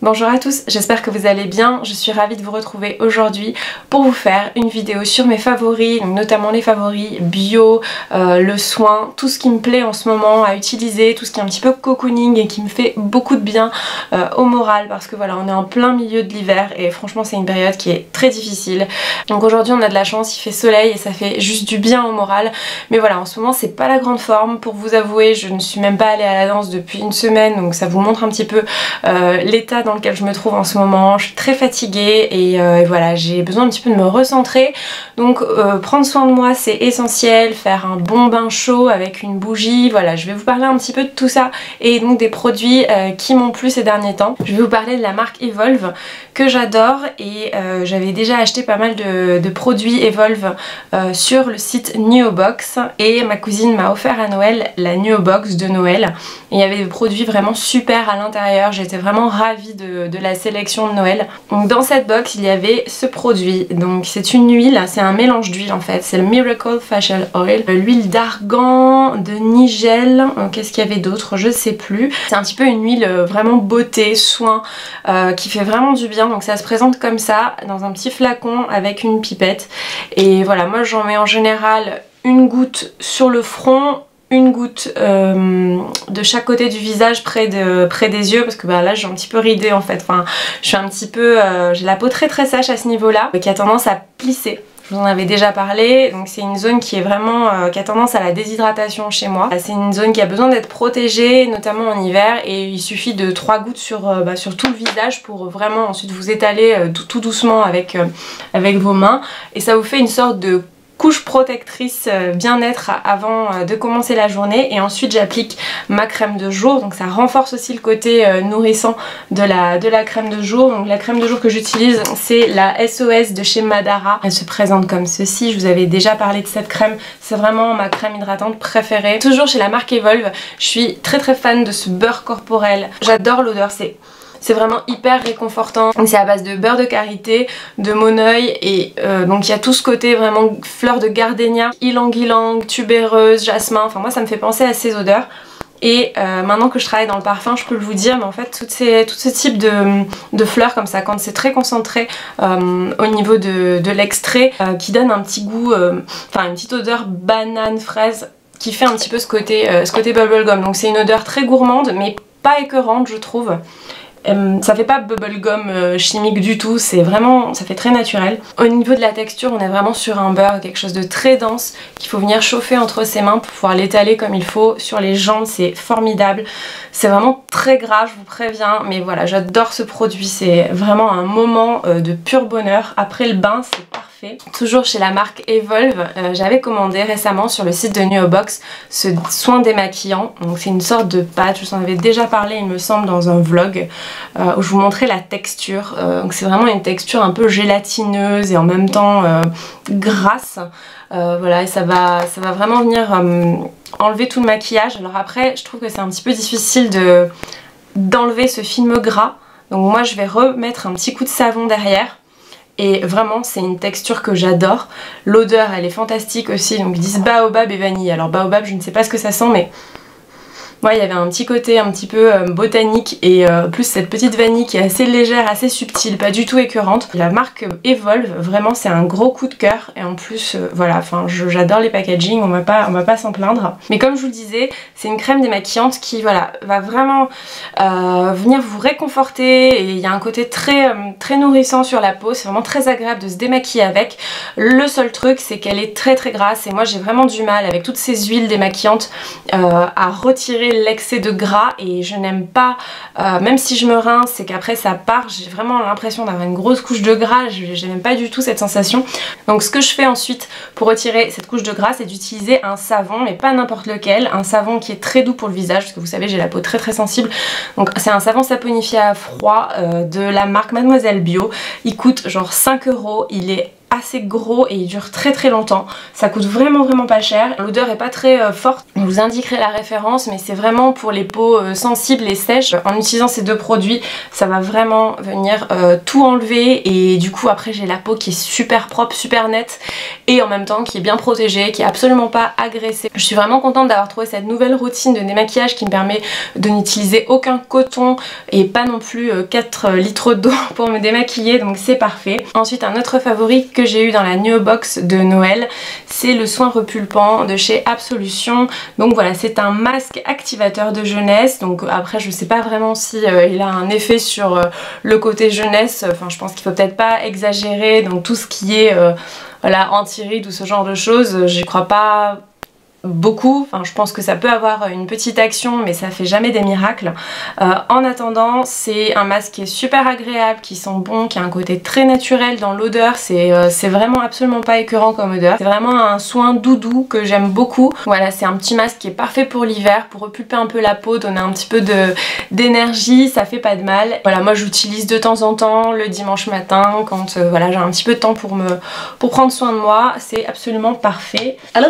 Bonjour à tous, j'espère que vous allez bien. Je suis ravie de vous retrouver aujourd'hui pour vous faire une vidéo sur mes favoris, donc notamment les favoris bio, le soin, tout ce qui me plaît en ce moment à utiliser, tout ce qui est un petit peu cocooning et qui me fait beaucoup de bien au moral, parce que voilà, on est en plein milieu de l'hiver et franchement c'est une période qui est très difficile. Donc aujourd'hui on a de la chance, il fait soleil et ça fait juste du bien au moral, mais voilà, en ce moment c'est pas la grande forme. Pour vous avouer, je ne suis même pas allée à la danse depuis une semaine, donc ça vous montre un petit peu l'état dans lequel je me trouve en ce moment. Je suis très fatiguée et voilà, j'ai besoin un petit peu de me recentrer, donc prendre soin de moi c'est essentiel, faire un bon bain chaud avec une bougie. Voilà, je vais vous parler un petit peu de tout ça et donc des produits qui m'ont plu ces derniers temps. Je vais vous parler de la marque Evolve que j'adore et j'avais déjà acheté pas mal de produits Evolve sur le site Nuobox, et ma cousine m'a offert à Noël la Nuobox de Noël et il y avait des produits vraiment super à l'intérieur. J'étais vraiment ravie de la sélection de Noël. Donc dans cette box il y avait ce produit, donc c'est une huile, c'est un mélange d'huile en fait, c'est le Miracle Facial Oil, l'huile d'argan, de nigel, qu'est-ce qu'il y avait d'autre, je sais plus. C'est un petit peu une huile vraiment beauté, soin, qui fait vraiment du bien. Donc ça se présente comme ça dans un petit flacon avec une pipette, et voilà, moi j'en mets en général une goutte sur le front, une goutte de chaque côté du visage près des yeux, parce que bah, là j'ai un petit peu ridé en fait, enfin je suis un petit peu, j'ai la peau très sèche à ce niveau là, qui a tendance à plisser. Je vous en avais déjà parlé, donc c'est une zone qui est vraiment, qui a tendance à la déshydratation chez moi. C'est une zone qui a besoin d'être protégée, notamment en hiver, et il suffit de 3 gouttes sur tout le visage pour vraiment ensuite vous étaler tout doucement avec vos mains, et ça vous fait une sorte de couche protectrice bien-être avant de commencer la journée. Et ensuite j'applique ma crème de jour, donc ça renforce aussi le côté nourrissant de la crème de jour. Donc la crème de jour que j'utilise c'est la SOS de chez Madara, elle se présente comme ceci, je vous avais déjà parlé de cette crème, c'est vraiment ma crème hydratante préférée. Toujours chez la marque Evolve, je suis très fan de ce beurre corporel, j'adore l'odeur, c'est vraiment hyper réconfortant. C'est à base de beurre de karité, de moneuil, et donc il y a tout ce côté vraiment fleur de gardénia, ylang-ylang, tubéreuse, jasmin, enfin moi ça me fait penser à ces odeurs. Et maintenant que je travaille dans le parfum, je peux vous dire, mais en fait tout ce type de fleurs comme ça, quand c'est très concentré au niveau de l'extrait, qui donne un petit goût, enfin une petite odeur banane, fraise, qui fait un petit peu ce côté bubblegum. Donc c'est une odeur très gourmande mais pas écœurante je trouve. Ça fait pas bubblegum chimique du tout, c'est vraiment, ça fait très naturel. Au niveau de la texture, on est vraiment sur un beurre, quelque chose de très dense qu'il faut venir chauffer entre ses mains pour pouvoir l'étaler comme il faut. Sur les jambes, c'est formidable. C'est vraiment très gras, je vous préviens, mais voilà, j'adore ce produit. C'est vraiment un moment de pur bonheur. Après le bain, c'est parfait. Toujours chez la marque Evolve, j'avais commandé récemment sur le site de Nuobox ce soin démaquillant. Donc c'est une sorte de pâte, je vous en avais déjà parlé il me semble dans un vlog où je vous montrais la texture. Donc c'est vraiment une texture un peu gélatineuse et en même temps grasse. Voilà, et ça va vraiment venir enlever tout le maquillage. Alors après je trouve que c'est un petit peu difficile d'enlever ce film gras, donc moi je vais remettre un petit coup de savon derrière. Et vraiment c'est une texture que j'adore. L'odeur elle est fantastique aussi, donc ils disent baobab et vanille. Alors baobab je ne sais pas ce que ça sent, mais moi il y avait un petit côté un petit peu botanique, et plus cette petite vanille qui est assez légère, assez subtile, pas du tout écœurante. La marque Evolve, vraiment c'est un gros coup de cœur, et en plus voilà, enfin j'adore les packaging, on va pas s'en plaindre. Mais comme je vous le disais, c'est une crème démaquillante qui voilà, va vraiment venir vous réconforter, et il y a un côté très nourrissant sur la peau, c'est vraiment très agréable de se démaquiller avec. Le seul truc c'est qu'elle est très grasse, et moi j'ai vraiment du mal avec toutes ces huiles démaquillantes à retirer l'excès de gras, et je n'aime pas, même si je me rince c'est qu'après ça part, j'ai vraiment l'impression d'avoir une grosse couche de gras, je n'aime pas du tout cette sensation. Donc ce que je fais ensuite pour retirer cette couche de gras, c'est d'utiliser un savon, mais pas n'importe lequel, un savon qui est très doux pour le visage, parce que vous savez j'ai la peau très sensible. Donc c'est un savon saponifié à froid de la marque Mademoiselle Bio, il coûte genre 5 €, il est assez gros et il dure très très longtemps. Ça coûte vraiment pas cher. L'odeur est pas très forte. Je vous indiquerai la référence, mais c'est vraiment pour les peaux sensibles et sèches. En utilisant ces deux produits, ça va vraiment venir tout enlever et du coup après j'ai la peau qui est super propre, super nette et en même temps qui est bien protégée, qui est absolument pas agressée. Je suis vraiment contente d'avoir trouvé cette nouvelle routine de démaquillage qui me permet de n'utiliser aucun coton et pas non plus 4 litres d'eau pour me démaquiller, donc c'est parfait. Ensuite, un autre favori que j'ai eu dans la Nuo Box de Noël, c'est le soin repulpant de chez Absolution. Donc voilà, c'est un masque activateur de jeunesse. Donc après, je sais pas vraiment si il a un effet sur le côté jeunesse. Enfin, je pense qu'il faut peut-être pas exagérer. Donc tout ce qui est voilà, anti-rides ou ce genre de choses, j'y crois pas beaucoup, enfin je pense que ça peut avoir une petite action mais ça fait jamais des miracles. En attendant, c'est un masque qui est super agréable, qui sent bon, qui a un côté très naturel dans l'odeur, c'est vraiment absolument pas écœurant comme odeur. C'est vraiment un soin doudou que j'aime beaucoup. Voilà, c'est un petit masque qui est parfait pour l'hiver, pour repulper un peu la peau, donner un petit peu d'énergie, ça fait pas de mal. Voilà, moi j'utilise de temps en temps le dimanche matin quand voilà, j'ai un petit peu de temps pour prendre soin de moi, c'est absolument parfait. Alors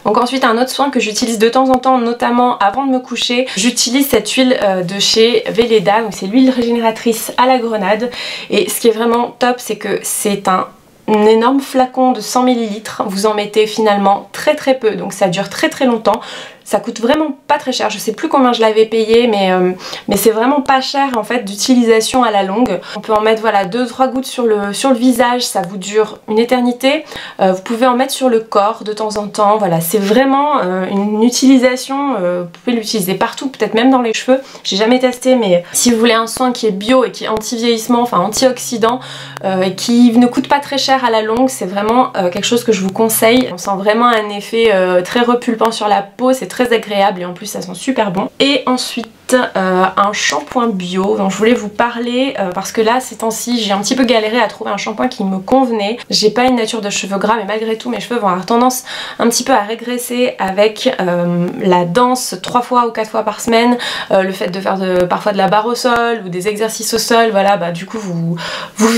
donc ensuite un autre soin que j'utilise de temps en temps, notamment avant de me coucher, j'utilise cette huile de chez Velleda, donc c'est l'huile régénératrice à la grenade et ce qui est vraiment top c'est que c'est un énorme flacon de 100 ml, vous en mettez finalement très peu donc ça dure très longtemps. Ça coûte vraiment pas très cher, je sais plus combien je l'avais payé mais c'est vraiment pas cher en fait d'utilisation à la longue. On peut en mettre voilà 2-3 gouttes sur le visage, ça vous dure une éternité. Vous pouvez en mettre sur le corps de temps en temps, voilà c'est vraiment une utilisation, vous pouvez l'utiliser partout, peut-être même dans les cheveux. J'ai jamais testé mais si vous voulez un soin qui est bio et qui est anti-vieillissement, enfin antioxydant et qui ne coûte pas très cher à la longue, c'est vraiment quelque chose que je vous conseille. On sent vraiment un effet très repulpant sur la peau, c'est très agréable et en plus ça sent super bon. Et ensuite un shampoing bio dont je voulais vous parler parce que là ces temps-ci j'ai un petit peu galéré à trouver un shampoing qui me convenait. J'ai pas une nature de cheveux gras mais malgré tout mes cheveux vont avoir tendance un petit peu à régresser avec la danse 3 fois ou 4 fois par semaine, le fait de faire parfois de la barre au sol ou des exercices au sol, voilà bah du coup vous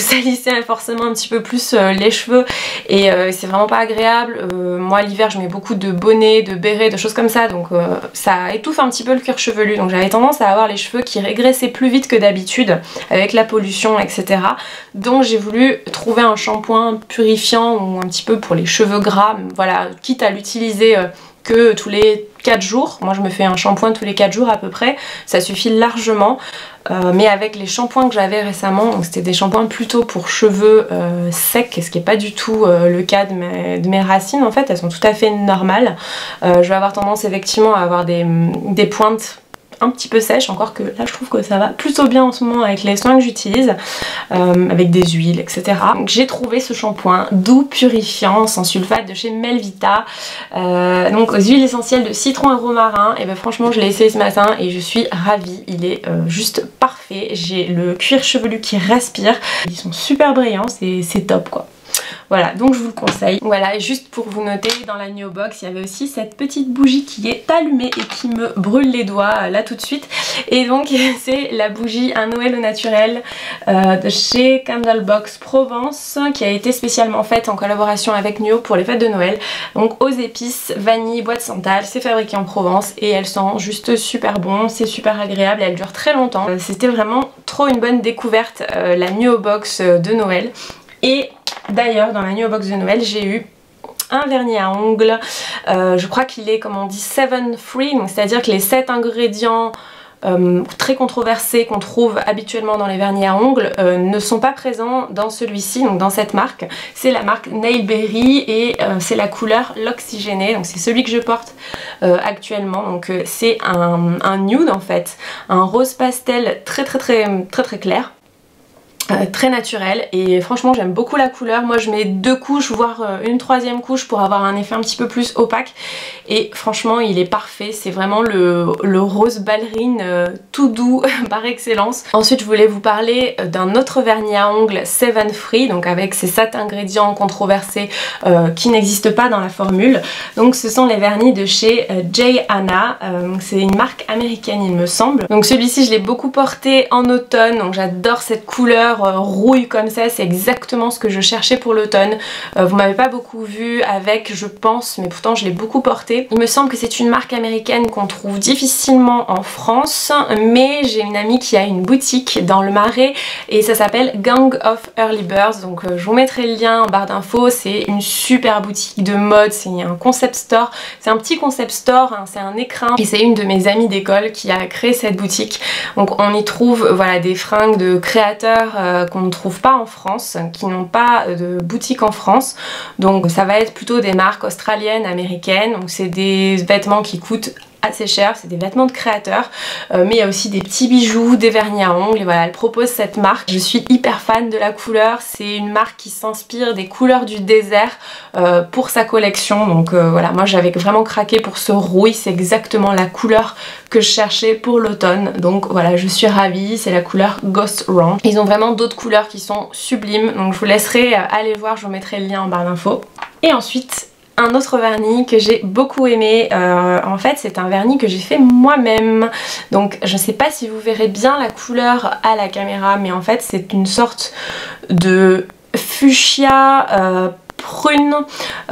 salissez forcément un petit peu plus les cheveux et c'est vraiment pas agréable. Moi l'hiver je mets beaucoup de bonnets, de bérets, de choses comme ça donc ça étouffe un petit peu le cuir chevelu donc j'avais tendance à avoir les cheveux qui régressaient plus vite que d'habitude avec la pollution etc. Donc j'ai voulu trouver un shampoing purifiant ou un petit peu pour les cheveux gras, voilà, quitte à l'utiliser que tous les 4 jours. Moi je me fais un shampoing tous les 4 jours à peu près, ça suffit largement. Mais avec les shampoings que j'avais récemment, donc c'était des shampoings plutôt pour cheveux secs, ce qui n'est pas du tout le cas de mes racines en fait, elles sont tout à fait normales. Je vais avoir tendance effectivement à avoir des pointes un petit peu sèche, encore que là je trouve que ça va plutôt bien en ce moment avec les soins que j'utilise, avec des huiles etc. Donc j'ai trouvé ce shampoing doux purifiant sans sulfate de chez Melvita, donc aux huiles essentielles de citron et romarin, et ben franchement je l'ai essayé ce matin et je suis ravie, il est juste parfait, j'ai le cuir chevelu qui respire, ils sont super brillants, c'est top quoi. Voilà, donc je vous le conseille. Voilà, et juste pour vous noter, dans la Nuo Box, il y avait aussi cette petite bougie qui est allumée et qui me brûle les doigts là tout de suite. Et donc c'est la bougie Un Noël au naturel de chez Candlebox Provence, qui a été spécialement faite en collaboration avec Nuo pour les fêtes de Noël. Donc aux épices, vanille, bois de santal, c'est fabriqué en Provence et elle sent juste super bon, c'est super agréable et elle dure très longtemps. C'était vraiment trop une bonne découverte, la Nuo Box de Noël. Et d'ailleurs dans la Nuo Box de Noël j'ai eu un vernis à ongles, je crois qu'il est comme on dit 7 free, c'est à dire que les 7 ingrédients très controversés qu'on trouve habituellement dans les vernis à ongles ne sont pas présents dans celui-ci, donc dans cette marque. C'est la marque Nailberry et c'est la couleur l'oxygéné, donc c'est celui que je porte actuellement. Donc c'est un nude en fait, un rose pastel très clair. Très naturel et franchement j'aime beaucoup la couleur. Moi je mets 2 couches voire une 3e couche pour avoir un effet un petit peu plus opaque et franchement il est parfait, c'est vraiment le rose ballerine tout doux par excellence. Ensuite je voulais vous parler d'un autre vernis à ongles 7 free, donc avec ces 7 ingrédients controversés qui n'existent pas dans la formule. Donc ce sont les vernis de chez J. Anna, c'est une marque américaine il me semble. Donc celui-ci je l'ai beaucoup porté en automne, donc j'adore cette couleur. couleur rouille comme ça, c'est exactement ce que je cherchais pour l'automne. Vous m'avez pas beaucoup vu avec, je pense, mais pourtant je l'ai beaucoup porté. Il me semble que c'est une marque américaine qu'on trouve difficilement en France, mais j'ai une amie qui a une boutique dans le Marais et ça s'appelle Gang of Early Birds, donc je vous mettrai le lien en barre d'infos. C'est une super boutique de mode, c'est un concept store, c'est un petit concept store, hein, c'est un écrin, et c'est une de mes amies d'école qui a créé cette boutique. Donc on y trouve voilà, des fringues de créateurs qu'on ne trouve pas en France, qui n'ont pas de boutique en France, donc ça va être plutôt des marques australiennes, américaines, donc c'est des vêtements qui coûtent assez cher, c'est des vêtements de créateurs, mais il y a aussi des petits bijoux, des vernis à ongles, et voilà, elle propose cette marque. Je suis hyper fan de la couleur, c'est une marque qui s'inspire des couleurs du désert pour sa collection, donc voilà, moi j'avais vraiment craqué pour ce rouille, c'est exactement la couleur que je cherchais pour l'automne, donc voilà, je suis ravie, c'est la couleur Ghost Ranch. Ils ont vraiment d'autres couleurs qui sont sublimes, donc je vous laisserai aller voir, je vous mettrai le lien en barre d'infos. Et ensuite, un autre vernis que j'ai beaucoup aimé, en fait c'est un vernis que j'ai fait moi-même, donc je sais pas si vous verrez bien la couleur à la caméra, mais en fait c'est une sorte de fuchsia prune,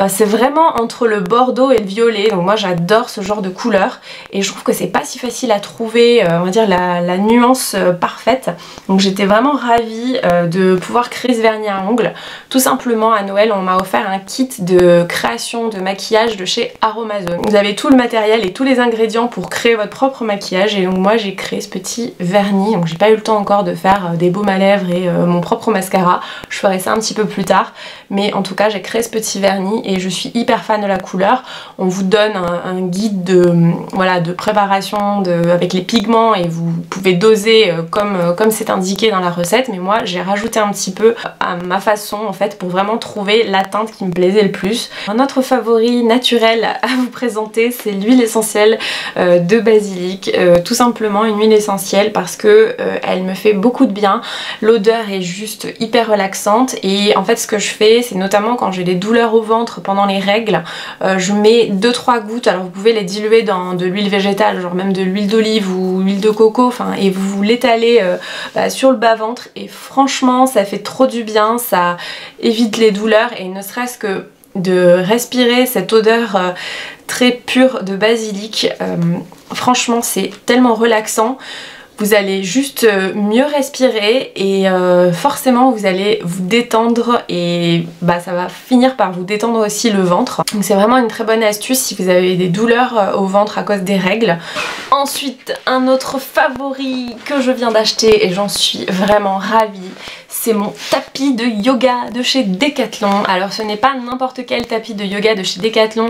c'est vraiment entre le bordeaux et le violet, donc moi j'adore ce genre de couleur et je trouve que c'est pas si facile à trouver, on va dire la nuance parfaite, donc j'étais vraiment ravie de pouvoir créer ce vernis à ongles. Tout simplement à Noël on m'a offert un kit de création de maquillage de chez Aromazone. Vous avez tout le matériel et tous les ingrédients pour créer votre propre maquillage, et donc moi j'ai créé ce petit vernis, donc j'ai pas eu le temps encore de faire des baumes à lèvres et mon propre mascara, je ferai ça un petit peu plus tard, mais en tout cas j'ai créé ce petit vernis et je suis hyper fan de la couleur. On vous donne un guide de, voilà, de préparation avec les pigments et vous pouvez doser comme c'est indiqué dans la recette, mais moi j'ai rajouté un petit peu à ma façon en fait pour vraiment trouver la teinte qui me plaisait le plus. Un autre favori naturel à vous présenter, c'est l'huile essentielle de basilic, tout simplement une huile essentielle parce que elle me fait beaucoup de bien, l'odeur est juste hyper relaxante, et en fait ce que je fais c'est notamment quand j'ai des douleurs au ventre pendant les règles, je mets 2-3 gouttes, alors vous pouvez les diluer dans de l'huile végétale, genre même de l'huile d'olive ou l'huile de coco, enfin, et vous l'étalez sur le bas-ventre, et franchement ça fait trop du bien, ça évite les douleurs, et ne serait-ce que de respirer cette odeur très pure de basilic, franchement c'est tellement relaxant. Vous allez juste mieux respirer et forcément vous allez vous détendre, et bah, ça va finir par vous détendre aussi le ventre. Donc c'est vraiment une très bonne astuce si vous avez des douleurs au ventre à cause des règles. Ensuite, un autre favori que je viens d'acheter et j'en suis vraiment ravie, c'est mon tapis de yoga de chez Decathlon. Alors ce n'est pas n'importe quel tapis de yoga de chez Decathlon,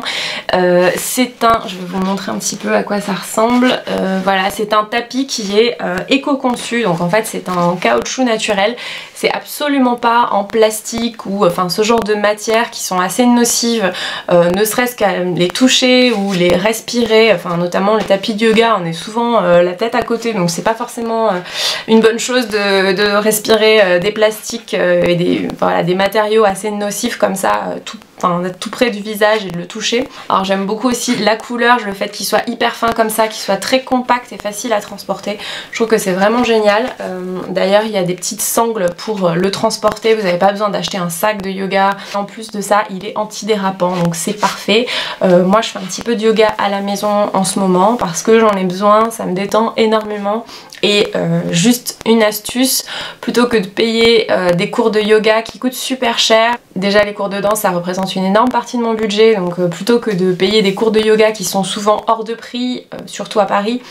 c'est un, je vais vous montrer un petit peu à quoi ça ressemble, voilà, c'est un tapis qui est éco-conçu, donc en fait c'est un caoutchouc naturel, c'est absolument pas en plastique ou enfin ce genre de matières qui sont assez nocives, ne serait-ce qu'à les toucher ou les respirer, enfin notamment les tapis de yoga on est souvent la tête à côté, donc c'est pas forcément une bonne chose de respirer des plastiques et des matériaux assez nocifs comme ça, tout près du visage, et de le toucher. Alors j'aime beaucoup aussi la couleur, le fait qu'il soit hyper fin comme ça, qu'il soit très compact et facile à transporter, je trouve que c'est vraiment génial. D'ailleurs il y a des petites sangles pour le transporter, vous n'avez pas besoin d'acheter un sac de yoga. En plus de ça il est antidérapant, donc c'est parfait. Moi je fais un petit peu de yoga à la maison en ce moment parce que j'en ai besoin, ça me détend énormément. Et juste une astuce, plutôt que de payer des cours de yoga qui coûtent super cher, déjà les cours de danse ça représente une énorme partie de mon budget, donc plutôt que de payer des cours de yoga qui sont souvent hors de prix, surtout à Paris,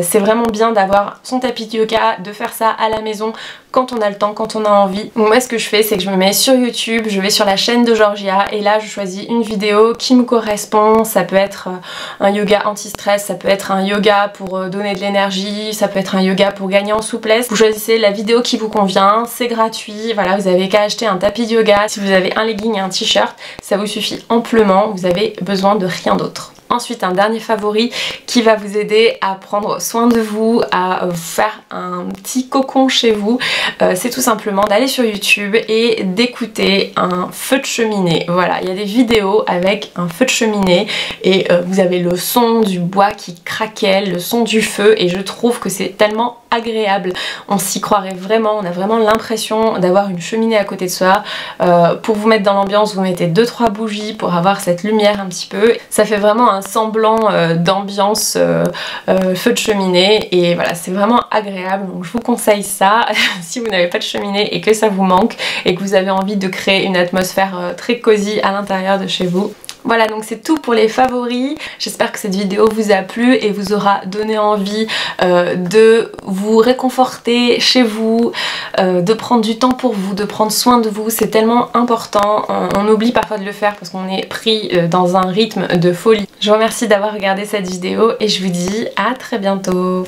c'est vraiment bien d'avoir son tapis de yoga, de faire ça à la maison quand on a le temps, quand on a envie. Donc moi ce que je fais c'est que je me mets sur YouTube, je vais sur la chaîne de Georgia et là je choisis une vidéo qui me correspond. Ça peut être un yoga anti-stress, ça peut être un yoga pour donner de l'énergie, ça peut être un yoga pour gagner en souplesse. Vous choisissez la vidéo qui vous convient, c'est gratuit, voilà, vous avez qu'à acheter un tapis de yoga. Si vous avez un legging et un t-shirt, ça vous suffit amplement, vous avez besoin de rien d'autre. Ensuite un dernier favori qui va vous aider à prendre soin de vous, à vous faire un petit cocon chez vous, c'est tout simplement d'aller sur YouTube et d'écouter un feu de cheminée. Voilà, il y a des vidéos avec un feu de cheminée et vous avez le son du bois qui craquelle, le son du feu, et je trouve que c'est tellement agréable. On s'y croirait vraiment, on a vraiment l'impression d'avoir une cheminée à côté de soi. Pour vous mettre dans l'ambiance, vous mettez 2-3 bougies pour avoir cette lumière un petit peu. Ça fait vraiment un semblant d'ambiance feu de cheminée, et voilà, c'est vraiment agréable. Donc je vous conseille ça si vous n'avez pas de cheminée et que ça vous manque et que vous avez envie de créer une atmosphère très cosy à l'intérieur de chez vous. Voilà, donc c'est tout pour les favoris. J'espère que cette vidéo vous a plu et vous aura donné envie de vous réconforter chez vous, de prendre du temps pour vous, de prendre soin de vous. C'est tellement important. On oublie parfois de le faire parce qu'on est pris dans un rythme de folie. Je vous remercie d'avoir regardé cette vidéo et je vous dis à très bientôt.